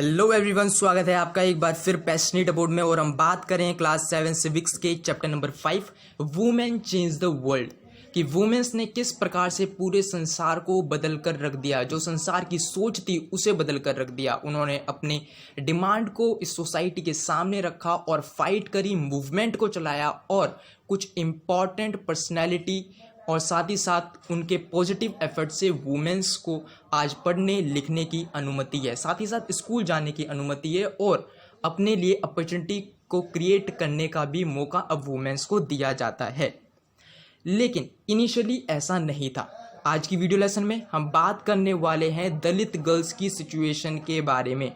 Hello everyone, स्वागत है आपका एक बार फिर पैशनेट अबाउट में। और हम बात करें क्लास 7 सिविक्स के chapter number 5 women change the world, कि वुमेन्स ने किस प्रकार से पूरे संसार को बदल कर रख दिया। जो संसार की सोच थी उसे बदल कर रख दिया। उन्होंने अपने डिमांड को इस सोसाइटी के सामने रखा और फाइट करी, मूवमेंट को चलाया और कुछ इम्पॉर्टेंट पर्सनैलिटी और साथ ही साथ उनके पॉजिटिव एफर्ट से वुमेन्स को आज पढ़ने लिखने की अनुमति है, साथ ही साथ स्कूल जाने की अनुमति है और अपने लिए अपॉर्चुनिटी को क्रिएट करने का भी मौका अब वुमेन्स को दिया जाता है। लेकिन इनिशियली ऐसा नहीं था। आज की वीडियो लेसन में हम बात करने वाले हैं दलित गर्ल्स की सिचुएशन के बारे में।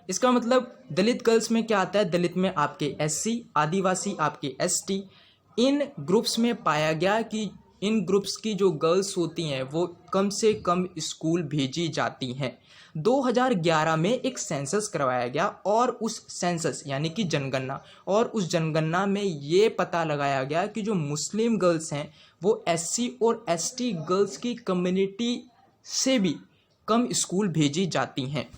इसका मतलब दलित गर्ल्स में क्या आता है? दलित में आपके एससी, आदिवासी आपके एसटी, इन ग्रुप्स में पाया गया कि इन ग्रुप्स की जो गर्ल्स होती हैं वो कम से कम स्कूल भेजी जाती हैं। 2011 में एक सेंसस करवाया गया और उस सेंसस यानी कि जनगणना, और उस जनगणना में ये पता लगाया गया कि जो मुस्लिम गर्ल्स हैं वो एससी और एसटी गर्ल्स की कम्युनिटी से भी कम स्कूल भेजी जाती हैं।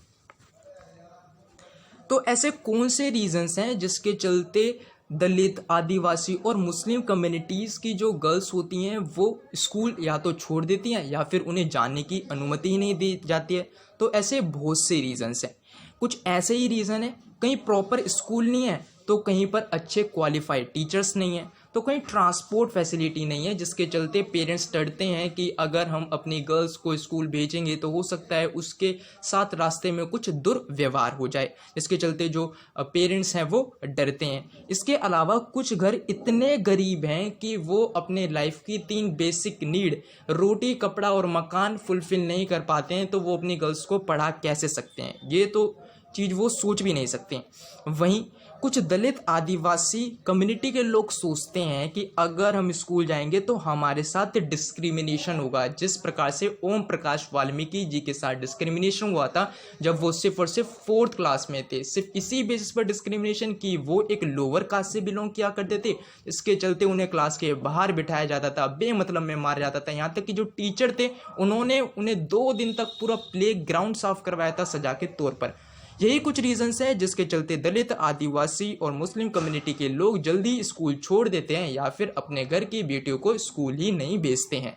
तो ऐसे कौन से रीजंस हैं जिसके चलते दलित, आदिवासी और मुस्लिम कम्युनिटीज़ की जो गर्ल्स होती हैं वो स्कूल या तो छोड़ देती हैं या फिर उन्हें जाने की अनुमति ही नहीं दी जाती है? तो ऐसे बहुत से रीज़न्स हैं। कुछ ऐसे ही रीज़न है, कहीं प्रॉपर स्कूल नहीं है, तो कहीं पर अच्छे क्वालिफाइड टीचर्स नहीं हैं, तो कहीं ट्रांसपोर्ट फैसिलिटी नहीं है, जिसके चलते पेरेंट्स डरते हैं कि अगर हम अपनी गर्ल्स को स्कूल भेजेंगे तो हो सकता है उसके साथ रास्ते में कुछ दुर्व्यवहार हो जाए, जिसके चलते जो पेरेंट्स हैं वो डरते हैं। इसके अलावा कुछ घर इतने गरीब हैं कि वो अपने लाइफ की 3 बेसिक नीड, रोटी, कपड़ा और मकान फुलफिल नहीं कर पाते हैं, तो वो अपनी गर्ल्स को पढ़ा कैसे सकते हैं? ये तो चीज़ वो सोच भी नहीं सकते। वहीं कुछ दलित, आदिवासी कम्युनिटी के लोग सोचते हैं कि अगर हम स्कूल जाएंगे तो हमारे साथ डिस्क्रिमिनेशन होगा। जिस प्रकार से ओम प्रकाश वाल्मीकि जी के साथ डिस्क्रिमिनेशन हुआ था जब वो सिर्फ और सिर्फ 4th क्लास में थे, सिर्फ इसी बेसिस पर डिस्क्रिमिनेशन की वो एक लोअर कास्ट से बिलोंग किया करते थे, इसके चलते उन्हें क्लास के बाहर बिठाया जाता था, बेमतलब में मारा जाता था। यहाँ तक कि जो टीचर थे उन्होंने उन्हें 2 दिन तक पूरा प्ले ग्राउंड साफ करवाया था सजा के तौर पर। यही कुछ रीजंस है जिसके चलते दलित, आदिवासी और मुस्लिम कम्युनिटी के लोग जल्दी स्कूल छोड़ देते हैं या फिर अपने घर की बेटियों को स्कूल ही नहीं भेजते हैं।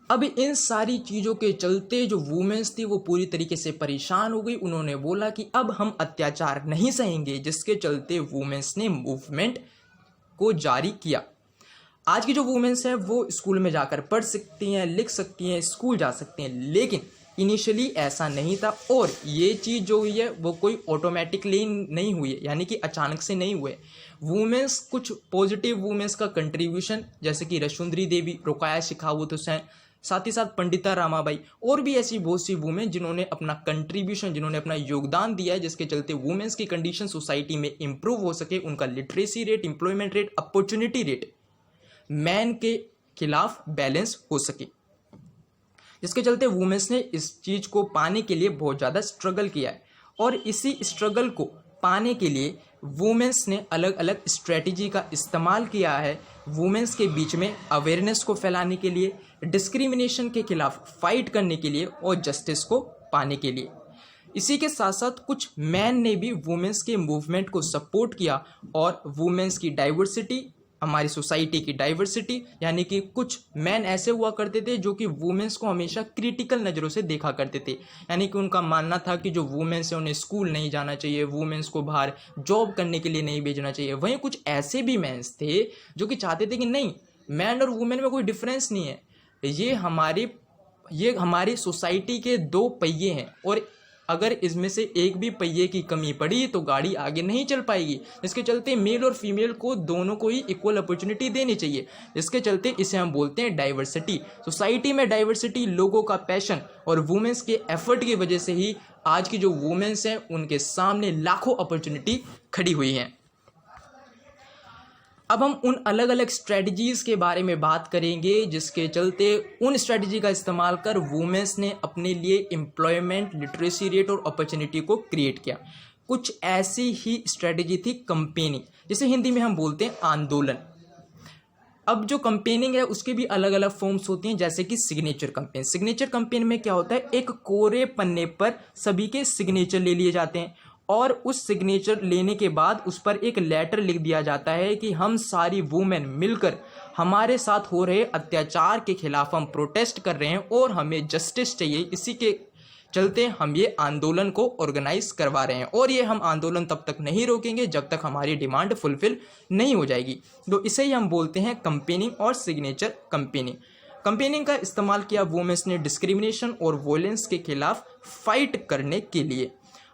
अब इन सारी चीज़ों के चलते जो वुमेन्स थी वो पूरी तरीके से परेशान हो गई। उन्होंने बोला कि अब हम अत्याचार नहीं सहेंगे, जिसके चलते वुमेन्स ने मूवमेंट को जारी किया। आज की जो वुमेन्स हैं वो स्कूल में जाकर पढ़ सकती हैं, लिख सकती हैं, स्कूल जा सकती हैं, लेकिन इनिशियली ऐसा नहीं था। और ये चीज़ जो हुई है वो कोई ऑटोमेटिकली नहीं हुई है, यानी कि अचानक से नहीं हुए। वुमेन्स, कुछ पॉजिटिव वुमेन्स का कंट्रीब्यूशन, जैसे कि रशुंधरी देवी, रुकाया शेखावत हुसैन, साथ ही साथ पंडिता रामाबाई और भी ऐसी बहुत सी वुमेन जिन्होंने अपना कंट्रीब्यूशन, जिन्होंने अपना योगदान दिया है, जिसके चलते वुमेन्स की कंडीशन सोसाइटी में इंप्रूव हो सके, उनका literacy rate, employment rate, opportunity rate man के खिलाफ बैलेंस हो सके, जिसके चलते वुमेन्स ने इस चीज़ को पाने के लिए बहुत ज़्यादा स्ट्रगल किया है। और इसी स्ट्रगल को पाने के लिए वुमेन्स ने अलग अलग स्ट्रेटजी का इस्तेमाल किया है, वुमेन्स के बीच में अवेयरनेस को फैलाने के लिए, डिस्क्रिमिनेशन के खिलाफ फाइट करने के लिए और जस्टिस को पाने के लिए। इसी के साथ साथ कुछ मैन ने भी वुमेन्स के मूवमेंट को सपोर्ट किया और वुमेन्स की डाइवर्सिटी, हमारी सोसाइटी की डाइवर्सिटी, यानी कि कुछ मैन ऐसे हुआ करते थे जो कि वुमेन्स को हमेशा क्रिटिकल नज़रों से देखा करते थे, यानी कि उनका मानना था कि जो वुमेन्स है उन्हें स्कूल नहीं जाना चाहिए, वुमेन्स को बाहर जॉब करने के लिए नहीं भेजना चाहिए। वहीं कुछ ऐसे भी मैन्स थे जो कि चाहते थे कि नहीं, मैन और वुमेन में कोई डिफरेंस नहीं है, ये हमारी सोसाइटी के 2 पहिए हैं और अगर इसमें से एक भी पहिए की कमी पड़ी तो गाड़ी आगे नहीं चल पाएगी। इसके चलते मेल और फीमेल को दोनों को ही इक्वल अपॉर्चुनिटी देनी चाहिए। इसके चलते इसे हम बोलते हैं डाइवर्सिटी। सोसाइटी में डाइवर्सिटी, लोगों का पैशन और वुमेन्स के एफर्ट की वजह से ही आज की जो वुमेन्स हैं उनके सामने लाखों अपॉर्चुनिटी खड़ी हुई हैं। अब हम उन अलग अलग स्ट्रेटजीज़ के बारे में बात करेंगे जिसके चलते उन स्ट्रेटजी का इस्तेमाल कर वुमेन्स ने अपने लिए एम्प्लॉयमेंट, लिटरेसी रेट और अपॉर्चुनिटी को क्रिएट किया। कुछ ऐसी ही स्ट्रेटजी थी कंपेनिंग, जिसे हिंदी में हम बोलते हैं आंदोलन। अब जो कंपेनिंग है उसकी भी अलग अलग फॉर्म्स होती हैं, जैसे कि सिग्नेचर कंपेन। सिग्नेचर कंपेन में क्या होता है, एक कोरे पन्ने पर सभी के सिग्नेचर ले लिए जाते हैं और उस सिग्नेचर लेने के बाद उस पर एक लेटर लिख दिया जाता है कि हम सारी वुमेन मिलकर हमारे साथ हो रहे अत्याचार के खिलाफ हम प्रोटेस्ट कर रहे हैं और हमें जस्टिस चाहिए, इसी के चलते हम ये आंदोलन को ऑर्गेनाइज करवा रहे हैं और ये हम आंदोलन तब तक नहीं रोकेंगे जब तक हमारी डिमांड फुलफिल नहीं हो जाएगी। तो इसे ही हम बोलते हैं कंपेनिंग और सिग्नेचर कंपेनिंग। कंपेनिंग का इस्तेमाल किया वुमेन्स ने डिस्क्रिमिनेशन और वॉयलेंस के खिलाफ फाइट करने के लिए।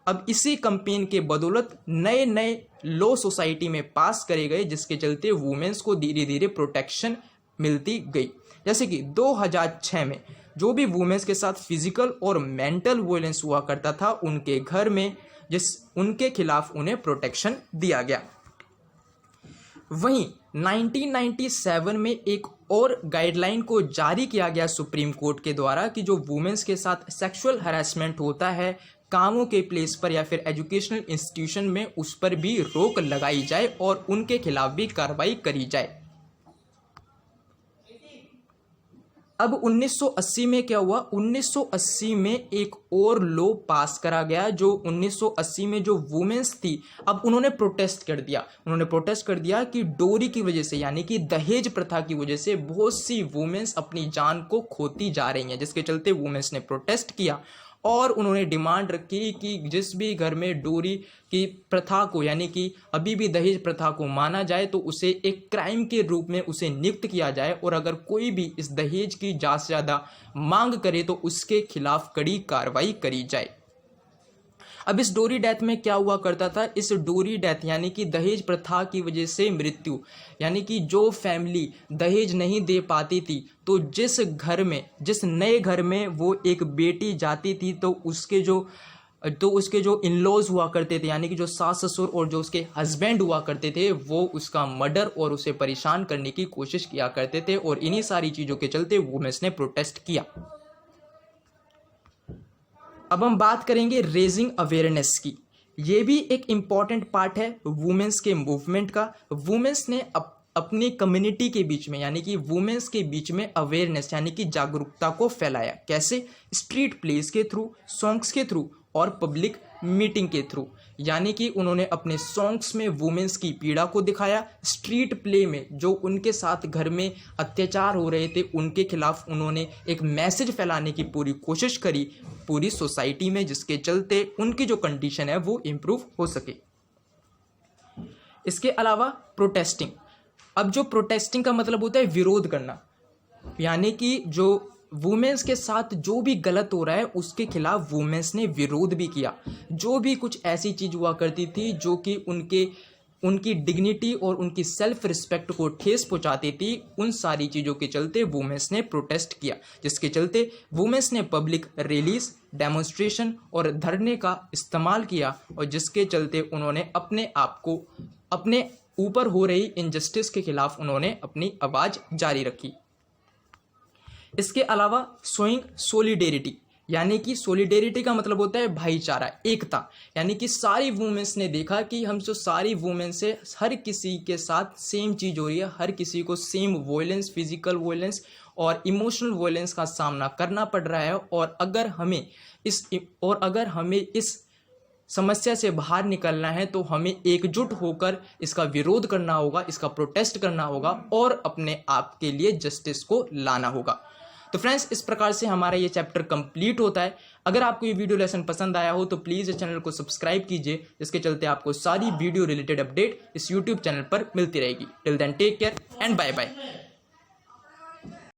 अब इसी कंपेन के बदौलत नए नए लॉ सोसाइटी में पास करे गए, जिसके चलते वुमेन्स को धीरे धीरे प्रोटेक्शन मिलती गई। जैसे कि 2006 में जो भी वुमेन्स के साथ फिजिकल और मेंटल वॉयलेंस हुआ करता था उनके घर में उनके खिलाफ उन्हें प्रोटेक्शन दिया गया। वहीं 1997 में एक और गाइडलाइन को जारी किया गया सुप्रीम कोर्ट के द्वारा कि जो वुमेन्स के साथ सेक्सुअल हैरेसमेंट होता है कामों के प्लेस पर या फिर एजुकेशनल इंस्टीट्यूशन में, उस पर भी रोक लगाई जाए और उनके खिलाफ भी कार्रवाई करी जाए। अब 1980 में क्या हुआ, 1980 में एक और लॉ पास करा गया जो 1980 में जो वुमेन्स थी, अब उन्होंने प्रोटेस्ट कर दिया कि डोरी की वजह से यानी कि दहेज प्रथा की वजह से बहुत सी वुमेन्स अपनी जान को खोती जा रही हैं, जिसके चलते वुमेन्स ने प्रोटेस्ट किया और उन्होंने डिमांड रखी कि जिस भी घर में डोरी की प्रथा को यानी कि अभी भी दहेज प्रथा को माना जाए तो उसे एक क्राइम के रूप में उसे नियुक्त किया जाए और अगर कोई भी इस दहेज की ज़्यादा से ज़्यादा मांग करे तो उसके खिलाफ कड़ी कार्रवाई करी जाए। अब इस डोरी डेथ में क्या हुआ करता था, इस डोरी डेथ यानी कि दहेज प्रथा की वजह से मृत्यु, यानी कि जो फैमिली दहेज नहीं दे पाती थी तो जिस नए घर में वो एक बेटी जाती थी तो उसके जो इन लॉज हुआ करते थे यानी कि जो सास ससुर और जो उसके हस्बैंड हुआ करते थे वो उसका मर्डर और उसे परेशान करने की कोशिश किया करते थे और इन्हीं सारी चीज़ों के चलते वुमेन्स ने प्रोटेस्ट किया। अब हम बात करेंगे रेजिंग अवेयरनेस की। ये भी एक इम्पॉर्टेंट पार्ट है वुमेन्स के मूवमेंट का। वुमेन्स ने अपनी कम्युनिटी के बीच में यानी कि वुमेन्स के बीच में अवेयरनेस यानी कि जागरूकता को फैलाया। कैसे? स्ट्रीट प्लेस के थ्रू, सॉन्ग्स के थ्रू और पब्लिक मीटिंग के थ्रू। यानी कि उन्होंने अपने सॉन्ग्स में वुमेन्स की पीड़ा को दिखाया, स्ट्रीट प्ले में जो उनके साथ घर में अत्याचार हो रहे थे उनके खिलाफ उन्होंने एक मैसेज फैलाने की पूरी कोशिश करी पूरी सोसाइटी में, जिसके चलते उनकी जो कंडीशन है वो इम्प्रूव हो सके। इसके अलावा प्रोटेस्टिंग। अब जो प्रोटेस्टिंग का मतलब होता है विरोध करना, यानी कि जो वुमेन्स के साथ जो भी गलत हो रहा है उसके खिलाफ वुमेन्स ने विरोध भी किया। जो भी कुछ ऐसी चीज़ हुआ करती थी जो कि उनकी डिग्निटी और उनकी सेल्फ रिस्पेक्ट को ठेस पहुंचाती थी, उन सारी चीज़ों के चलते वुमेन्स ने प्रोटेस्ट किया, जिसके चलते वुमेन्स ने पब्लिक रैलीज, डेमोन्स्ट्रेशन और धरने का इस्तेमाल किया और जिसके चलते उन्होंने अपने आप को अपने ऊपर हो रही इनजस्टिस के खिलाफ उन्होंने अपनी आवाज़ जारी रखी। इसके अलावा शोइंग सोलिडेरिटी, यानी कि सोलिडेरिटी का मतलब होता है भाईचारा, एकता। यानी कि सारी वुमेन्स ने देखा कि हम जो सारी वुमेन्स से हर किसी के साथ सेम चीज़ हो रही है, हर किसी को सेम वॉयलेंस, फिजिकल वॉयलेंस और इमोशनल वॉयलेंस का सामना करना पड़ रहा है और अगर हमें इस समस्या से बाहर निकलना है तो हमें एकजुट होकर इसका विरोध करना होगा, इसका प्रोटेस्ट करना होगा और अपने आप के लिए जस्टिस को लाना होगा। तो फ्रेंड्स, इस प्रकार से हमारा ये चैप्टर कंप्लीट होता है। अगर आपको ये वीडियो लेसन पसंद आया हो तो प्लीज़ इस चैनल को सब्सक्राइब कीजिए, जिसके चलते आपको सारी वीडियो रिलेटेड अपडेट इस यूट्यूब चैनल पर मिलती रहेगी। Till then take care and bye bye.